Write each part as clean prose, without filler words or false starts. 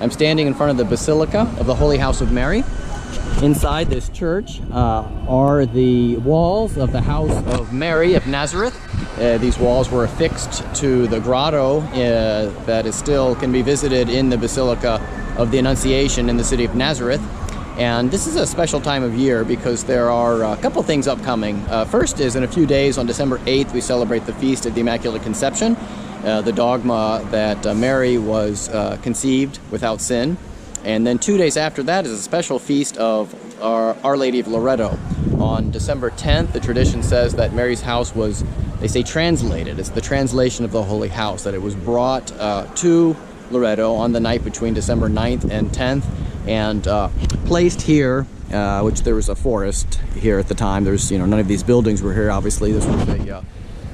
I'm standing in front of the Basilica of the Holy House of Mary. Inside this church are the walls of the House of Mary of Nazareth. These walls were affixed to the grotto that is still can be visited in the Basilica of the Annunciation in the city of Nazareth. And this is a special time of year because there are a couple things upcoming. First is in a few days, on December 8th, we celebrate the Feast of the Immaculate Conception, the dogma that Mary was conceived without sin. And then 2 days after that is a special feast of Our Lady of Loreto. On December 10th, the tradition says that Mary's house was, they say, translated. It's the translation of the Holy House, that it was brought to Loreto on the night between December 9th and 10th and placed here, which there was a forest here at the time. There's, none of these buildings were here, obviously. This was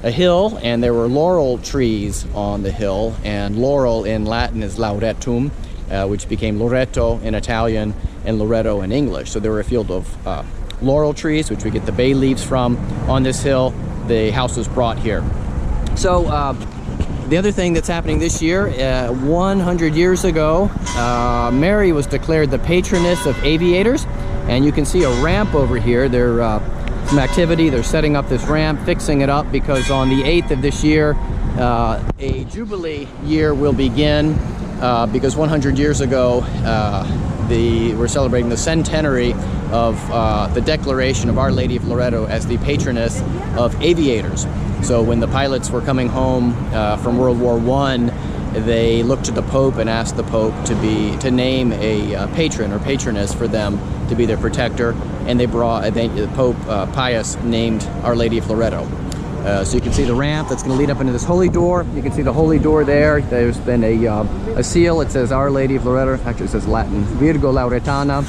a hill, and there were laurel trees on the hill, and laurel in Latin is lauretum, which became Loreto in Italian and Loreto in English. So there were a field of laurel trees, which we get the bay leaves from, on this hill. The house was brought here. So the other thing that's happening this year, 100 years ago, Mary was declared the patroness of aviators, and you can see a ramp over here. There's some activity. They're setting up this ramp, fixing it up, because on the 8th of this year, a Jubilee year will begin. Because 100 years ago, we're celebrating the centenary of the declaration of Our Lady of Loreto as the patroness of aviators. So when the pilots were coming home from World War I, they looked to the Pope and asked the Pope to name a patron or patroness for them to be their protector, and the Pope Pius named Our Lady of Loreto. So you can see the ramp that's going to lead up into this holy door. You can see the holy door there. There's been a seal. It says Our Lady of Loreto. Actually, it says Latin, Virgo Lauretana,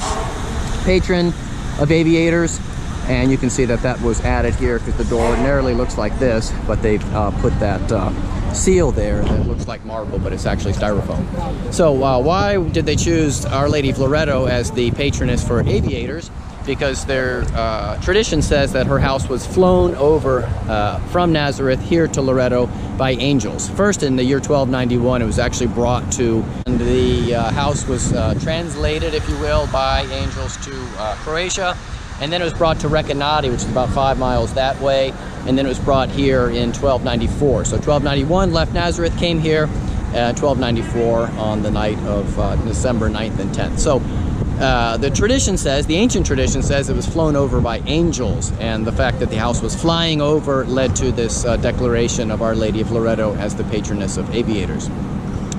patron of aviators. And you can see that was added here because the door ordinarily looks like this, but they've put that seal there that looks like marble, but it's actually styrofoam. So why did they choose Our Lady of Loreto as the patroness for aviators? Because their tradition says that her house was flown over from Nazareth here to Loreto by angels. First, in the year 1291, it was actually brought to, and the house was translated, if you will, by angels to Croatia, and then it was brought to Recanati, which is about 5 miles that way, and then it was brought here in 1294. So 1291, left Nazareth, came here, 1294 on the night of December 9th and 10th. So the tradition says, the ancient tradition says, it was flown over by angels, and the fact that the house was flying over led to this declaration of Our Lady of Loreto as the patroness of aviators.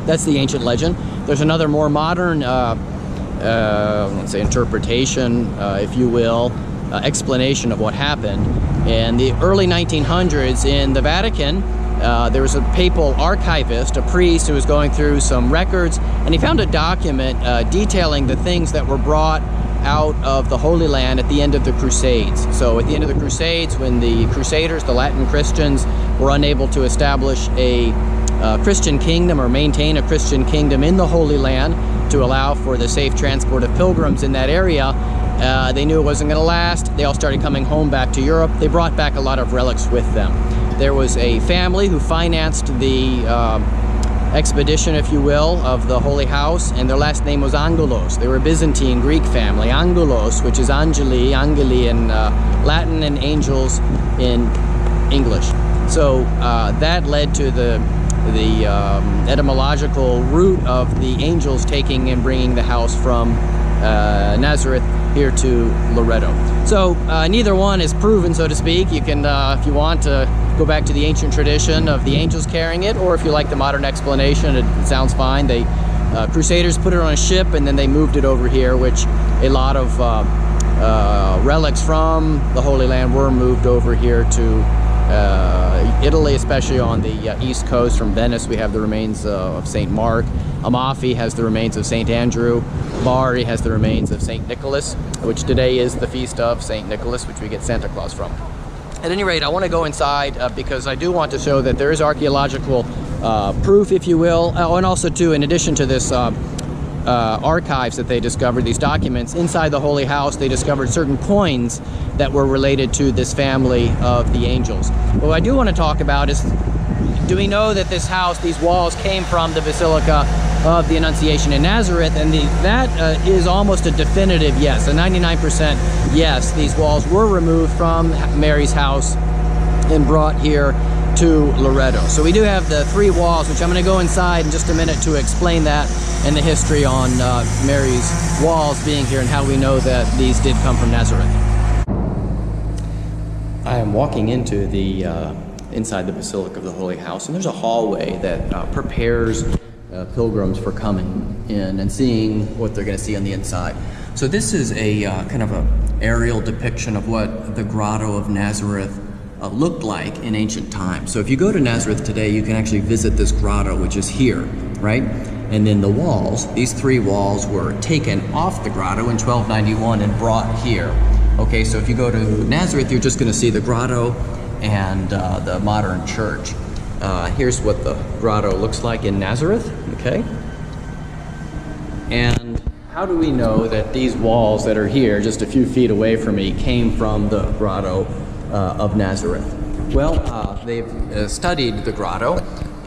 That's the ancient legend. There's another more modern, let's say, interpretation, if you will, explanation of what happened. In the early 1900s in the Vatican, there was a papal archivist, a priest, who was going through some records, and he found a document detailing the things that were brought out of the Holy Land at the end of the Crusades. So at the end of the Crusades, when the Crusaders, the Latin Christians, were unable to establish a Christian kingdom or maintain a Christian kingdom in the Holy Land to allow for the safe transport of pilgrims in that area, they knew it wasn't going to last. They all started coming home back to Europe. They brought back a lot of relics with them. There was a family who financed the expedition, if you will, of the Holy House, and their last name was Angelos. They were a Byzantine Greek family. Angelos, which is angeli in Latin, and angels in English. So that led to the etymological root of the angels taking and bringing the house from Nazareth here to Loreto. So neither one is proven, so to speak. You can, if you want, to go back to the ancient tradition of the angels carrying it, or if you like the modern explanation, it sounds fine. They Crusaders put it on a ship, and then they moved it over here, which a lot of relics from the Holy Land were moved over here to Italy, especially on the east coast. From Venice, we have the remains of St. Mark. Amalfi has the remains of St. Andrew. Bari has the remains of St. Nicholas, which today is the feast of St. Nicholas, which we get Santa Claus from. At any rate, I want to go inside because I do want to show that there is archaeological proof, if you will, and also too, in addition to this archives that they discovered, these documents inside the Holy House, they discovered certain coins that were related to this family of the angels. What I do want to talk about is, do we know that this house, these walls, came from the Basilica of the Annunciation in Nazareth, and that is almost a definitive yes, a 99% yes. These walls were removed from Mary's house and brought here to Loreto. So we do have the 3 walls, which I'm going to go inside in just a minute to explain that and the history on Mary's walls being here and how we know that these did come from Nazareth. I am walking into the inside the Basilica of the Holy House, and there's a hallway that prepares pilgrims for coming in and seeing what they're going to see on the inside. So this is a kind of a aerial depiction of what the Grotto of Nazareth looked like in ancient times. So if you go to Nazareth today, you can actually visit this grotto, which is here, right? And then the walls, these 3 walls were taken off the grotto in 1291 and brought here. Okay, so if you go to Nazareth, you're just going to see the grotto and the modern church. Here's what the grotto looks like in Nazareth, okay? And how do we know that these walls that are here, just a few feet away from me, came from the grotto of Nazareth? Well, they've studied the grotto,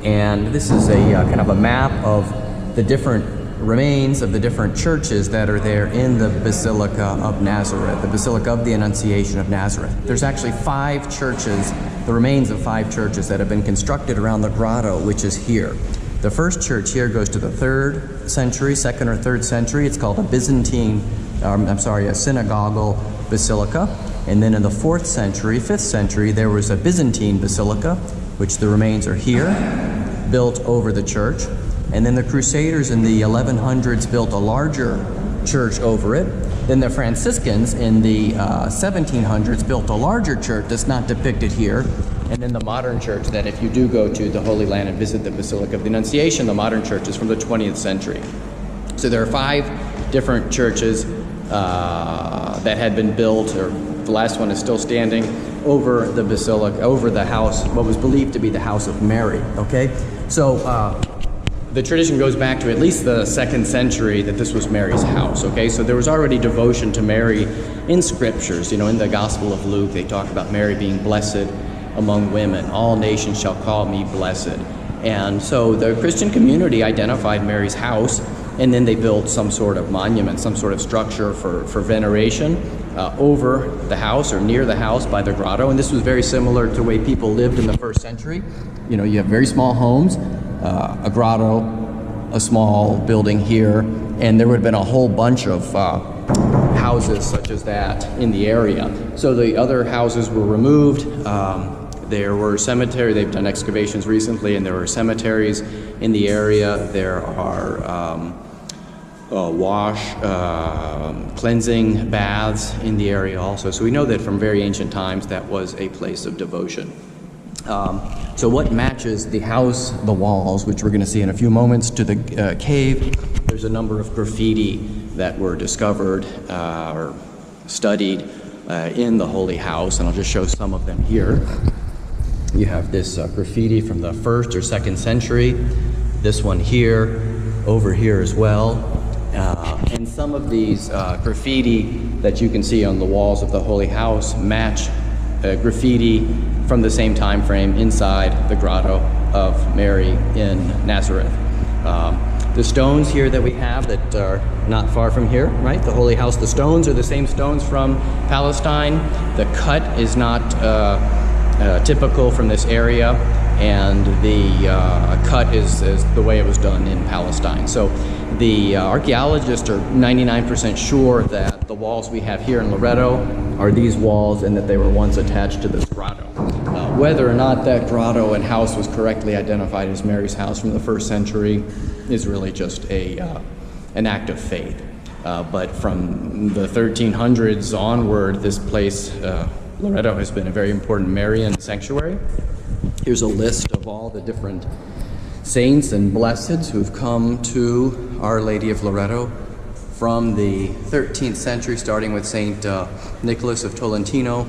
and this is a kind of a map of the different remains of the different churches that are there in the Basilica of Nazareth, the Basilica of the Annunciation of Nazareth. There's actually 5 churches, the remains of 5 churches that have been constructed around the grotto, which is here. The first church here goes to the 3rd century, 2nd or 3rd century. It's called a a synagogal basilica. And then in the 4th century, 5th century, there was a Byzantine basilica, which the remains are here, built over the church. And then the Crusaders in the 1100s built a larger church over it. Then the Franciscans in the 1700s built a larger church that's not depicted here. And then the modern church, that if you do go to the Holy Land and visit the Basilica of the Annunciation, the modern church is from the 20th century. So there are 5 different churches that had been built, or the last one is still standing, over the basilica, over the house, what was believed to be the house of Mary, okay? So the tradition goes back to at least the 2nd century that this was Mary's house, okay? So there was already devotion to Mary in scriptures. You know, in the Gospel of Luke, they talk about Mary being blessed among women. All nations shall call me blessed. And so the Christian community identified Mary's house, and then they built some sort of monument, some sort of structure for veneration over the house or near the house by the grotto. And this was very similar to the way people lived in the 1st century. You know, you have very small homes, a grotto, a small building here, and there would have been a whole bunch of houses such as that in the area. So the other houses were removed. There were cemeteries, they've done excavations recently, and there were cemeteries in the area. There are cleansing baths in the area also. So we know that from very ancient times that was a place of devotion. So what matches the house, the walls, which we're going to see in a few moments, to the cave? There's a number of graffiti that were discovered or studied in the Holy House, and I'll just show some of them here. You have this graffiti from the 1st or 2nd century, this one here, over here as well, and some of these graffiti that you can see on the walls of the Holy House match graffiti from the same time frame inside the Grotto of Mary in Nazareth. The stones here that we have that are not far from here, right? The Holy House, the stones are the same stones from Palestine. The cut is not typical from this area, and the cut is the way it was done in Palestine. So the archaeologists are 99% sure that the walls we have here in Loreto are these walls and that they were once attached to this grotto. Whether or not that grotto and house was correctly identified as Mary's house from the 1st century is really just an act of faith. But from the 1300s onward, this place, Loreto, has been a very important Marian sanctuary. Here's a list of all the different saints and blesseds who've come to Our Lady of Loreto from the 13th century, starting with Saint Nicholas of Tolentino,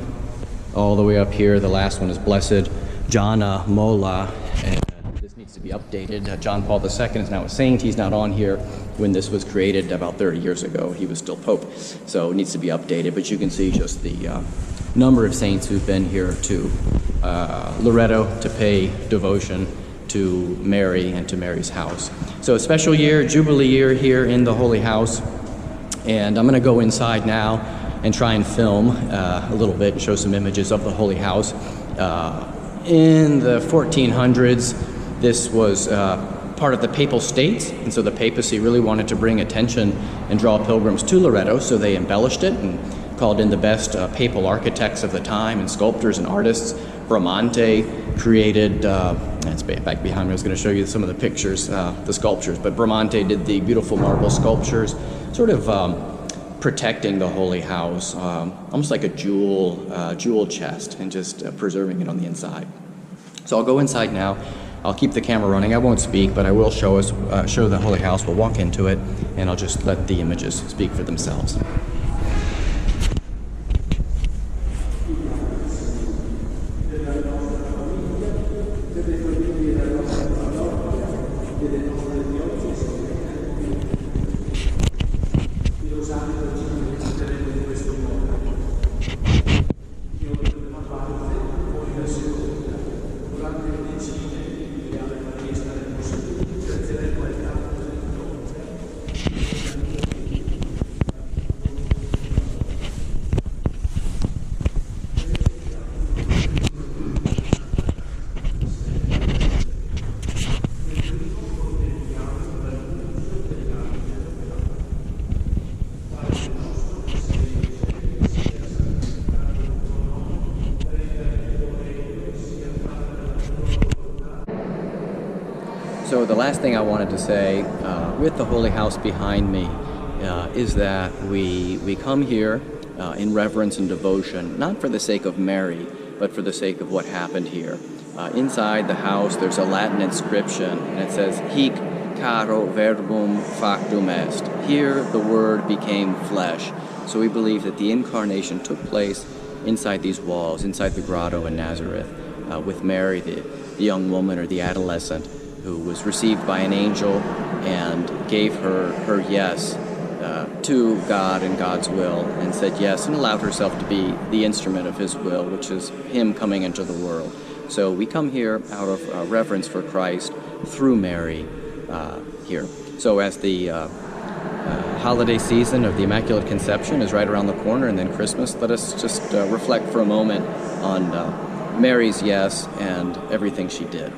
all the way up here. The last one is Blessed Gianna Molla, and this needs to be updated. John Paul II is now a saint. He's not on here. When this was created about 30 years ago, he was still Pope, so it needs to be updated. But you can see just the number of saints who've been here to Loreto to pay devotion to Mary and to Mary's house. So a special year, Jubilee year here in the Holy House. And I'm going to go inside now and try and film a little bit and show some images of the Holy House. In the 1400s, this was part of the Papal States, and so the papacy really wanted to bring attention and draw pilgrims to Loreto, so they embellished it and called in the best papal architects of the time and sculptors and artists. Bramante created, that's back behind me, I was going to show you some of the pictures, the sculptures, but Bramante did the beautiful marble sculptures, sort of protecting the Holy House, almost like a jewel chest, and just preserving it on the inside. So I'll go inside now. I'll keep the camera running. I won't speak, but I will show the Holy House. We'll walk into it, and I'll just let the images speak for themselves. So the last thing I wanted to say with the Holy House behind me is that we come here in reverence and devotion, not for the sake of Mary, but for the sake of what happened here. Inside the house there's a Latin inscription, and it says, Hic caro verbum factum est. Here the Word became flesh. So we believe that the incarnation took place inside these walls, inside the grotto in Nazareth, with Mary, the young woman or the adolescent, who was received by an angel and gave her yes to God and God's will, and said yes and allowed herself to be the instrument of His will, which is Him coming into the world. So we come here out of reverence for Christ through Mary here. So as the holiday season of the Immaculate Conception is right around the corner, and then Christmas, let us just reflect for a moment on Mary's yes and everything she did.